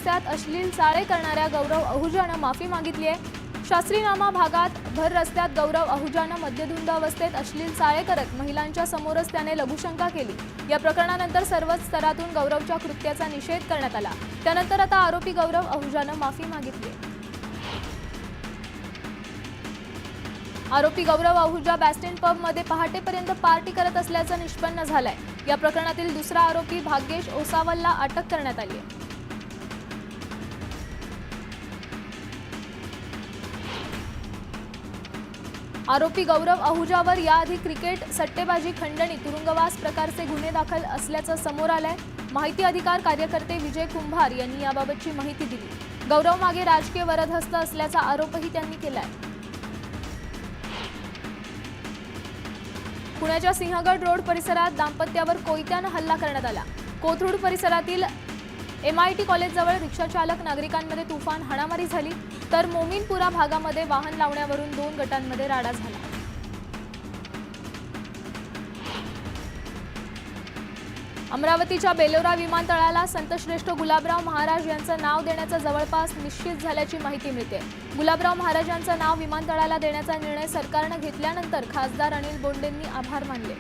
रस्त्यात अश्लील चाळे करणाऱ्या गौरव अहुजानं माफी मागितली आहे। शास्त्रीनामा भागात भर रस्त्यात गौरव अहुजानं मद्यधुंद अवस्थेत अश्लील चाळे करत महिलांच्या समोरच त्याने लघुशंका केली। या प्रकरणानंतर सर्वच स्तरातून गौरवच्या कृत्याचा निषेध करण्यात आला। त्यानंतर आता आरोपी गौरव अहुजानं माफी मागितली आहे। आरोपी गौरव अहुजा बॅस्टन पब मध्ये पहाटेपर्यंत पार्टी करत असल्याचं निष्पन्न झालंय। या प्रकरणातील दुसरा आरोपी भाग्येश ओसावलला अटक करण्यात आली आहे। आरोपी गौरव अहुजावर याआधी क्रिकेट सट्टेबाजी खंडणी तुरुंगवास प्रकारचे गुन्हे दाखल असल्याचं समोर आलंय। माहिती अधिकार कार्यकर्ते विजय कुंभार यांनी याबाबतची माहिती दिली। गौरव मागे राजकीय वरदहस्त असल्याचा आरोपही त्यांनी केलाय। पुण्याच्या सिंहगड रोड परिसरात दाम्पत्यावर कोयत्यानं हल्ला करण्यात आला। कोथरूड परिसरातील MIT कॉलेजजवळ रिक्षाचालक नागरिकांमध्ये तुफान हाणामारी झाली, तर मोमीनपुरा भागामध्ये वाहन लावण्यावरून 2 गटांमध्ये राडा झाला। अमरावतीच्या बेलोरा विमानतळाला संतश्रेष्ठ गुलाबराव महाराज यांचं नाव देण्याचं जवळपास निश्चित झाल्याची माहिती मिळते। गुलाबराव महाराजांचं नाव विमानतळाला देण्याचा निर्णय सरकारने घेतल्यानंतर खासदार अनिल बोंडेंनी आभार मानले।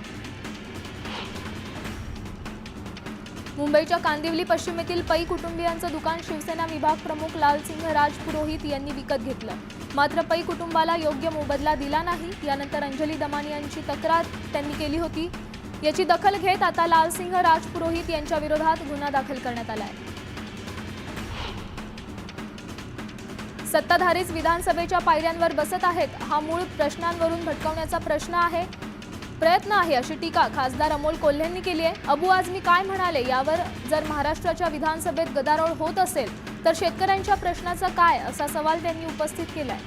मुंबईच्या कांदिवली पश्चिमेतील पै कुटुंबियांचं दुकान शिवसेना विभाग प्रमुख लालसिंह राजपुरोहित यांनी विकत घेतलं, मात्र पै कुटुंबाला योग्य मोबदला दिला नाही। यानंतर अंजली दमानी यांची तक्रार त्यांनी केली होती। याची दखल घेत आता लालसिंह राजपुरोहित यांच्या विरोधात गुन्हा दाखल करण्यात आला आहे। सत्ताधारीच विधानसभेच्या पायऱ्यांवर बसत आहेत, हा मूळ प्रश्नांवरून भटकवण्याचा प्रयत्न आहे अशी टीका खासदार अमोल कोल्हेंनी केली आहे। अबू आझमी काय म्हणाले यावर जर महाराष्ट्राच्या विधानसभेत गदारोळ होत असेल तर शेतकऱ्यांच्या प्रश्नाचा काय असा सवाल त्यांनी उपस्थित केलाय।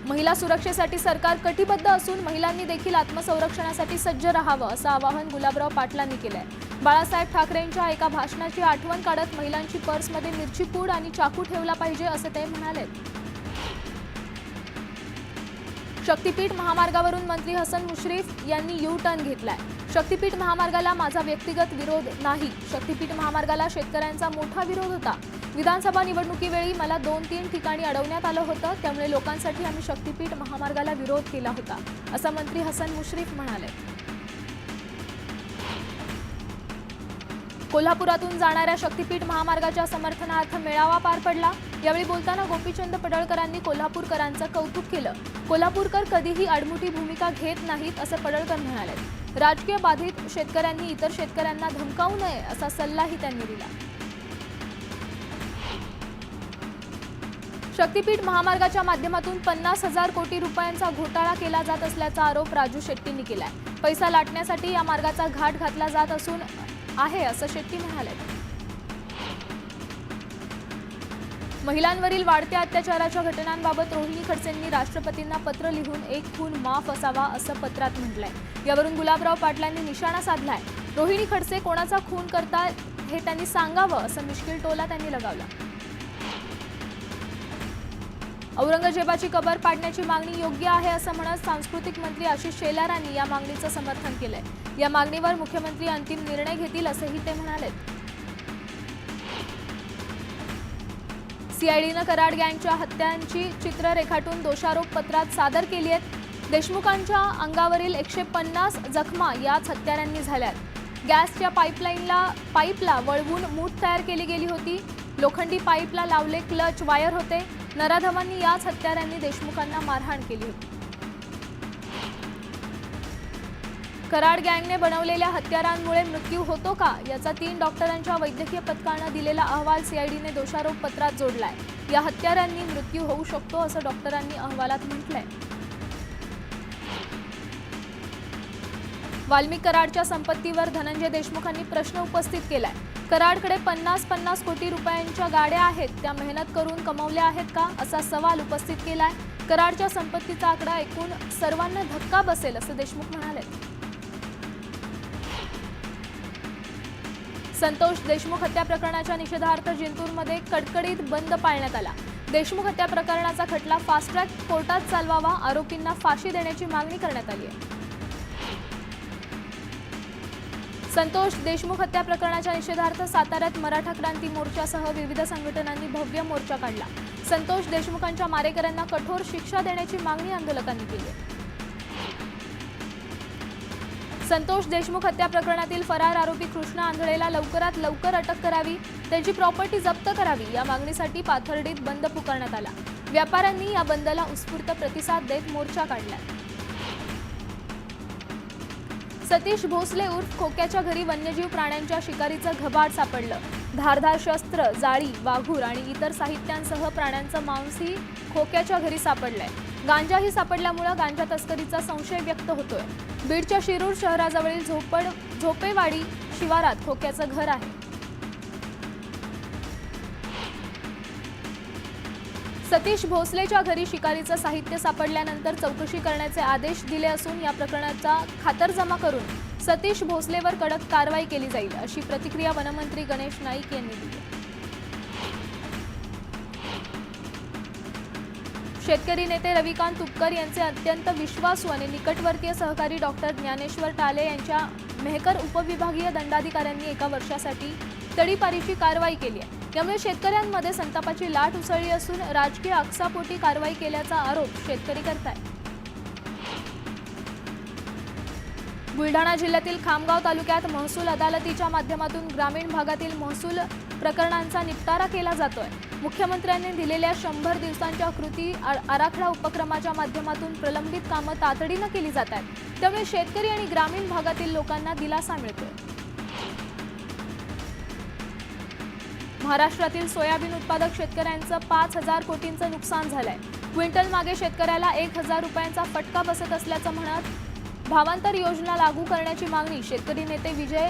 महिला सुरक्षेसाठी सरकार कटिबद्ध असून महिलांनी देखील आत्मसंरक्षणासाठी सज्ज राहावं असं आवाहन गुलाबराव पाटलांनी केलंय। बाळासाहेब ठाकरेंच्या एका भाषणाची आठवण काढत महिलांची पर्समध्ये मिरची पूड आणि चाकू ठेवला पाहिजे असे ते म्हणाले। शक्तीपीठ महामार्गावरून मंत्री हसन मुश्रीफ यांनी U-टर्न घेतलाय। शक्तीपीठ महामार्गाला माझा व्यक्तिगत विरोध नाही, शक्तीपीठ महामार्गाला शेतकऱ्यांचा मोठा विरोध होता। विधानसभा निवडणुकीवेळी मला 2-3 ठिकाणी अडवण्यात आलं होतं, त्यामुळे लोकांसाठी आम्ही शक्तीपीठ महामार्गाला विरोध केला होता असं मंत्री हसन मुश्रीफ म्हणाले। कोल्हापुरातून जाणाऱ्या शक्तीपीठ महामार्गाच्या समर्थनार्थ मेळावा पार पडला। यावेळी बोलताना गोपीचंद पडळकरांनी कोल्हापूरकरांचं कौतुक केलं। कोल्हापूरकर कधीही आडमुठी भूमिका घेत नाहीत असं पडळकर म्हणाले। राजकीय बाधित शेतकऱ्यांनी इतर शेतकऱ्यांना धमकावू नये असा सल्लाही त्यांनी दिला। शक्तीपीठ महामार्गाच्या माध्यमातून 50,000 कोटी रुपयांचा घोटाळा केला जात असल्याचा आरोप राजू शेट्टींनी केलाय। पैसा लाटण्यासाठी या मार्गाचा घाट घातला जात असून आहे असं शेट्टी म्हणाले। महिलांवरील वाढत्या अत्याचाराच्या घटनांबाबत रोहिणी खडसेंनी राष्ट्रपतींना पत्र लिहून एक खून माफ असावा असं पत्रात म्हटलंय। यावरून गुलाबराव पाटलांनी निशाणा साधलाय। रोहिणी खडसे कोणाचा खून करतात हे त्यांनी सांगावं असं मिश्किल टोला त्यांनी लगावला। औरंगजेबाची कबर पाडण्याची मागणी योग्य आहे असं म्हणत सांस्कृतिक मंत्री आशिष शेलारांनी या मागणीचं समर्थन केलंय। या मागणीवर मुख्यमंत्री अंतिम निर्णय घेतील असंही ते म्हणाले। CIDनं कराड गँगच्या हत्यांची चित्र रेखाटून दोषारोप पत्रात सादर केली आहेत। देशमुखांच्या अंगावरील 150 जखमा याच हत्यारांनी झाल्यात। गॅसच्या पाईपला वळवून मूठ तयार केली गेली होती। लोखंडी पाईपला लावले क्लच वायर होते। नराधमांनी याच हत्यारांनी देशमुखांना मारहाण केली होती। कराड गँगने बनवलेल्या हत्यारांमुळे मृत्यू होतो का याचा 3 डॉक्टरांच्या वैद्यकीय पथकाने दिलेला अहवाल CIDने दोषारोप पत्रात जोडलाय। या हत्यारांनी मृत्यू होऊ शकतो असं डॉक्टरांनी अहवालात म्हटलंय। वाल्मिक कराडच्या संपत्तीवर धनंजय देशमुखांनी प्रश्न उपस्थित केलाय। कराडकडे 50-50 कोटी रुपयांच्या गाड्या आहेत, त्या मेहनत करून कमवल्या आहेत का असा सवाल उपस्थित केलाय। कराडच्या संपत्तीचा आकडा ऐकून सर्वांना धक्का बसेल असं देशमुख म्हणाले। संतोष देशमुख हत्या प्रकरणाच्या निषेधार्थ जिंतूरमध्ये कडकडीत बंद पाळण्यात आला। देशमुख हत्या प्रकरणाचा खटला फास्ट ट्रॅक कोर्टात चालवावा, आरोपींना फाशी देण्याची मागणी करण्यात आली आहे। संतोष देशमुख हत्या प्रकरणाच्या निषेधार्थ साताऱ्यात मराठा क्रांती मोर्चासह विविध संघटनांनी भव्य मोर्चा काढला। संतोष देशमुखांच्या मारेकऱ्यांना कठोर शिक्षा देण्याची मागणी आंदोलकांनी केली। संतोष देशमुख हत्या प्रकरणातील फरार आरोपी कृष्णा आंधळेला लवकरात लवकर अटक करावी, त्याची प्रॉपर्टी जप्त करावी या मागणीसाठी पाथर्डीत बंद पुकारण्यात आला। व्यापाऱ्यांनी या बंदला उत्स्फूर्त प्रतिसाद देत मोर्चा काढला। सतीश भोसले उर्फ खोक्याच्या घरी वन्यजीव प्राण्यांच्या शिकारीचं घबाड सापडलं। धारधार शस्त्र, जाळी, वाघूर आणि इतर साहित्यांसह प्राण्यांचं मांसही खोक्याच्या घरी सापडलंय। गांजाही सापडल्यामुळे गांजा तस्करीचा संशय व्यक्त होतोय। बीडच्या शिरूर शहराजवळील झोपेवाडी शिवारात खोक्याचं घर आहे। सतीश भोसलेच्या घरी शिकारीचं साहित्य सापडल्यानंतर चौकशी करण्याचे आदेश दिले असून या प्रकरणाचा खातरजमा करून सतीश भोसलेवर कडक कारवाई केली जाईल, अशी प्रतिक्रिया वनमंत्री गणेश नाईक यांनी दिली। शेतकरी नेते रविकांत तुपकर यांचे अत्यंत विश्वासू आणि निकटवर्तीय सहकारी डॉक्टर ज्ञानेश्वर टाले यांच्या मेहकर उपविभागीय दंडाधिकाऱ्यांनी 1 वर्षासाठी तडीपारीची कारवाई केली आहे। यामुळे शेतकऱ्यांमध्ये संतापाची लाट उसळली असून राजकीय आकसापोटी कारवाई केल्याचा आरोप शेतकरी करतायत। बुलढाणा जिल्ह्यातील खामगाव तालुक्यात महसूल अदालतीच्या माध्यमातून ग्रामीण भागातील महसूल प्रकरणांचा निपटारा केला जातोय। मुख्यमंत्र्यांनी दिलेल्या 100 दिवसांच्या कृती आराखडा उपक्रमाच्या माध्यमातून प्रलंबित कामं तातडीनं केली जात आहेत, त्यामुळे शेतकरी आणि ग्रामीण भागातील लोकांना दिलासा मिळतोय। महाराष्ट्रातील सोयाबीन उत्पादक शेतकऱ्यांचं 5,000 कोटींचं नुकसान झालंय। क्विंटल मागे शेतकऱ्याला 1,000 रुपयांचा फटका बसत असल्याचं म्हणत भावांतर योजना लागू करण्याची मागणी शेतकरी नेते विजय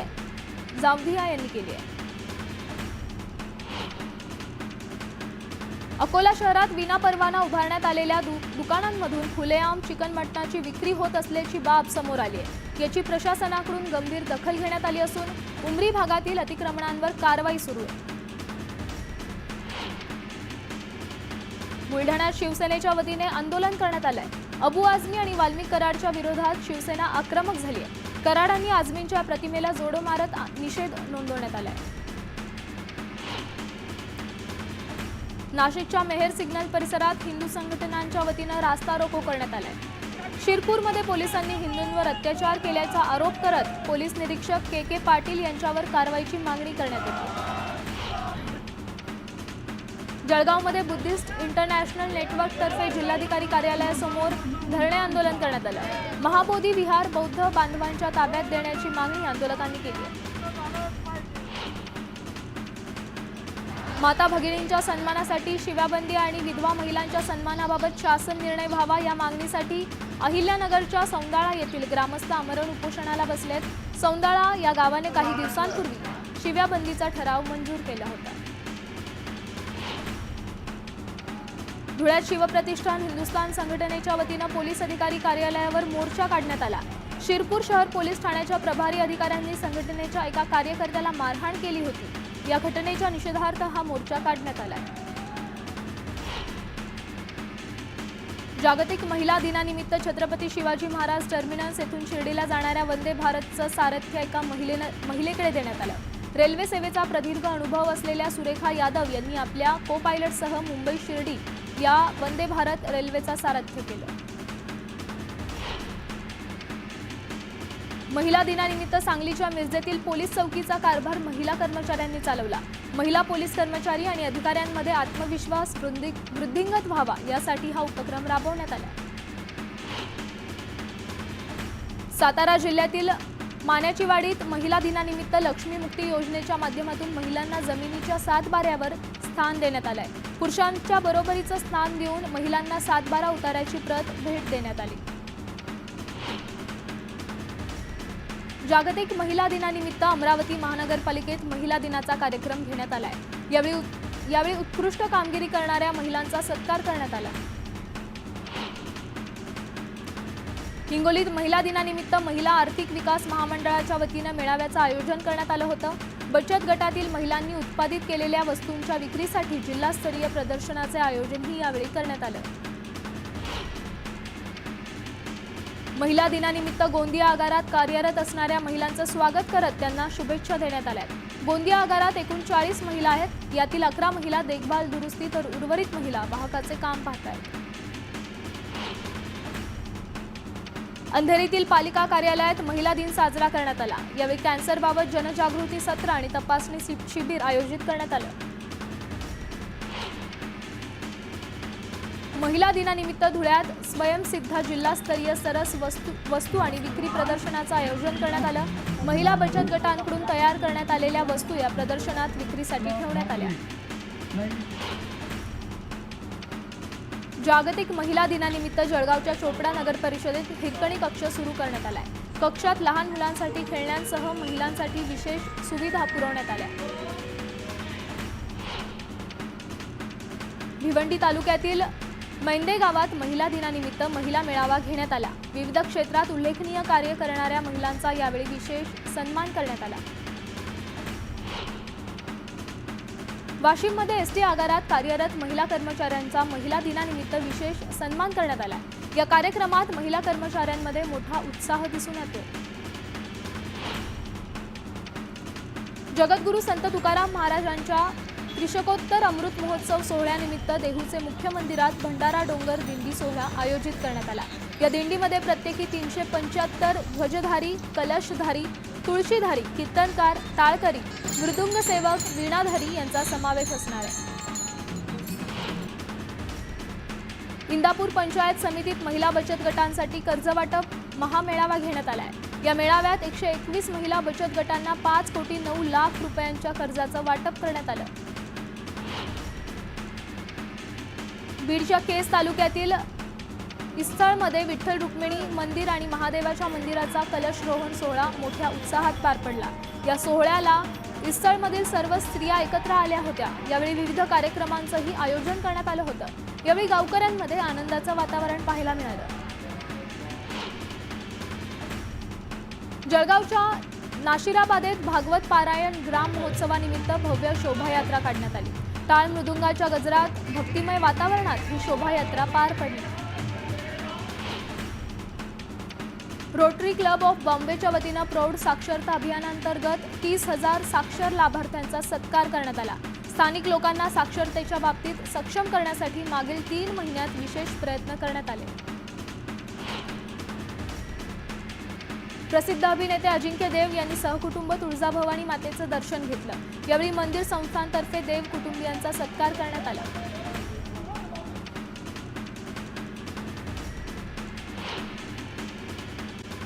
जावधिया यांनी केली आहे। अकोला शहरात विनापरवाना उभारण्यात आलेल्या दुकानांमधून खुलेआम चिकन मटणाची विक्री होत असल्याची बाब समोर आली आहे। याची प्रशासनाकडून गंभीर दखल घेण्यात आली असून उमरी भागातील अतिक्रमणांवर कारवाई सुरू आहे। बुलढाण्यात शिवसेनेच्या वतीने आंदोलन करण्यात आलंय। अबू आझमी आणि वाल्मिक कराडच्या विरोधात शिवसेना आक्रमक झाली आहे। कराडांनी आझमींच्या प्रतिमेला जोडो मारत निषेध नोंदवण्यात आलाय। नाशिकच्या मेहर सिग्नल परिसरात हिंदू संघटनांच्या वतीने रास्ता रोको करण्यात आलाय। शिरपूरमध्ये पोलिसांनी हिंदूंवर अत्याचार केल्याचा आरोप करत पोलीस निरीक्षक के पाटील यांच्यावर कारवाईची मागणी करण्यात येते। जळगावमध्ये बुद्धिस्ट इंटरनॅशनल नेटवर्कतर्फे जिल्हाधिकारी कार्यालयासमोर धरणे आंदोलन करण्यात आलं। महाबोधी विहार बौद्ध बांधवांच्या ताब्यात देण्याची मागणी आंदोलकांनी केली आहे। माता भगिनींच्या सन्मानासाठी शिव्याबंदी आणि विधवा महिलांच्या सन्मानाबाबत शासन निर्णय व्हावा या मागणीसाठी अहिल्यानगरच्या सौंदाळा येथील ग्रामस्थ आमरण उपोषणाला बसलेत। सौंदाळा या गावाने काही दिवसांपूर्वी शिव्याबंदीचा ठराव मंजूर केला होता। धुळ्यात शिवप्रतिष्ठान हिंदुस्थान संघटनेच्या वतीने पोलीस अधिकारी कार्यालयावर मोर्चा काढण्यात आला। शिरपूर शहर पोलीस ठाण्याच्या प्रभारी अधिकाऱ्यांनी संघटनेच्या एका कार्यकर्त्याला मारहाण केली होती। या घटनेच्या निषेधार्थ हा मोर्चा काढण्यात आला। जागतिक महिला दिनानिमित्त छत्रपती शिवाजी महाराज टर्मिनस येथून शिर्डीला जाणाऱ्या वंदे भारतचं सारथ्य एका महिलेकडे देण्यात आलं। रेल्वे सेवेचा प्रदीर्घ अनुभव असलेल्या सुरेखा यादव यांनी आपल्या को पायलटसह मुंबई शिर्डी या वंदे भारत रेल्वेचा सारथ्य केलं। महिला दिनानिमित्त सांगलीच्या मिरजेतील पोलीस चौकीचा कारभार महिला कर्मचाऱ्यांनी चालवला। महिला पोलीस कर्मचारी आणि अधिकाऱ्यांमध्ये आत्मविश्वास वृद्धिंगत व्हावा यासाठी हा उपक्रम राबवण्यात आला। सातारा जिल्ह्यातील मान्याची वाडीत महिला दिनानिमित्त लक्ष्मी मुक्ती योजनेच्या माध्यमातून महिलांना जमिनीच्या 7 बाऱ्यावर स्थान देण्यात आलंय। पुरुषांच्या बरोबरीचं स्थान देऊन महिलांना 7 बारा उताराची प्रत भेट देण्यात आली। जागतिक महिला दिनानिमित्त अमरावती महानगरपालिकेत महिला दिनाचा कार्यक्रम घेण्यात आलाय। यावेळी उत्कृष्ट कामगिरी करणाऱ्या महिलांचा सत्कार करण्यात आला। हिंगोलीत महिला दिनानिमित्त महिला आर्थिक विकास महामंडळाच्या वतीने मेळाव्याचं आयोजन करण्यात आलं होतं। बचत गटातील महिलांनी उत्पादित केलेल्या वस्तूंच्या विक्रीसाठी जिल्हास्तरीय प्रदर्शनाचे आयोजनही यावेळी करण्यात आलं। महिला दिनानिमित्त गोंदिया आगारात कार्यरत असणाऱ्या महिलांचं स्वागत करत त्यांना शुभेच्छा देण्यात आल्या। गोंदिया आगारात एकूण 40 महिला आहेत। यातील 11 महिला देखभाल दुरुस्ती तर उर्वरित महिला वाहकाचे काम पाहतात। अंधेरीतील पालिका कार्यालयात महिला दिन साजरा करण्यात आला। यावेळी कॅन्सरबाबत जनजागृती सत्र आणि तपासणी शिबिर आयोजित करण्यात आलं। महिला दिनानिमित्त धुळ्यात स्वयंसिद्ध जिल्हास्तरीय सरस वस्तू आणि विक्री प्रदर्शनाचं आयोजन करण्यात आलं। महिला बचत गटांकडून तयार करण्यात आलेल्या वस्तू या प्रदर्शनात विक्रीसाठी ठेवण्यात आल्या। जागतिक महिला दिनानिमित्त जळगावच्या चोपडा नगर परिषदेत हिरकणी कक्ष सुरू करण्यात आलाय। कक्षात लहान मुलांसाठी खेळण्यांसह महिलांसाठी विशेष सुविधा पुरवण्यात आल्या। भिवंडी तालुक्यातील मैंदे गावात महिला दिनानिमित्त महिला मेळावा घेण्यात आला। विविध क्षेत्रात उल्लेखनीय कार्य करणाऱ्या महिलांचा यावेळी विशेष सन्मान करण्यात आला। वाशिममध्ये एसटी आगारात कार्यरत महिला कर्मचाऱ्यांचा महिला दिनानिमित्त विशेष सन्मान करण्यात आला। या कार्यक्रमात महिला कर्मचाऱ्यांमध्ये मोठा उत्साह दिसून येतो। जगद्गुरू संत तुकाराम महाराजांच्या त्रिशकोत्तर अमृत महोत्सव सोहळ्यानिमित्त देहूचे मुख्य मंदिरात भंडारा डोंगर दिंडी सोहळा आयोजित करण्यात आला। या दिंडीमध्ये प्रत्येकी 375 ध्वजधारी, कलशधारी, तुळशीधारी, कीर्तनकार, टाळकरी, मृदुंग सेवक, वीणाधारी यांचा समावेश असणार आहे। इंदापूर पंचायत समितीत महिला बचत गटांसाठी कर्ज वाटप महामेळावा घेण्यात आलाय। या मेळाव्यात 121 महिला बचत गटांना 5,09,00,000 रुपयांच्या कर्जाचं वाटप करण्यात आलं। बीडच्या केस तालुक्यातील इस्थळमध्ये विठ्ठल रुक्मिणी मंदिर आणि महादेवाच्या मंदिराचा कलशरोहण सोहळा मोठ्या उत्साहात पार पडला। या सोहळ्याला इस्थळमधील सर्व स्त्रिया एकत्र आल्या होत्या। यावेळी विविध कार्यक्रमांचंही आयोजन करण्यात आलं होतं। यावेळी गावकऱ्यांमध्ये आनंदाचं वातावरण पाहायला मिळालं। जळगावच्या नाशिराबादेत भागवत पारायण ग्राम महोत्सवानिमित्त भव्य शोभायात्रा काढण्यात आली। टाळ मृदुंगाच्या गजरात भक्तिमय वातावरणात ही शोभायात्रा पार पडली। रोटरी क्लब ऑफ बॉम्बेच्या वतीनं प्रौढ साक्षरता अभियानांतर्गत 30,000 साक्षर लाभार्थ्यांचा सत्कार करण्यात आला। स्थानिक लोकांना साक्षरतेच्या बाबतीत सक्षम करण्यासाठी मागील 3 महिन्यात विशेष प्रयत्न करण्यात आले। प्रसिद्ध अभिनेते अजिंक्य देव यांनी सहकुटुंब तुळजाभवानी मातेचं दर्शन घेतलं। यावेळी मंदिर संस्थांतर्फे देव कुटुंबियांचा सत्कार करण्यात आला।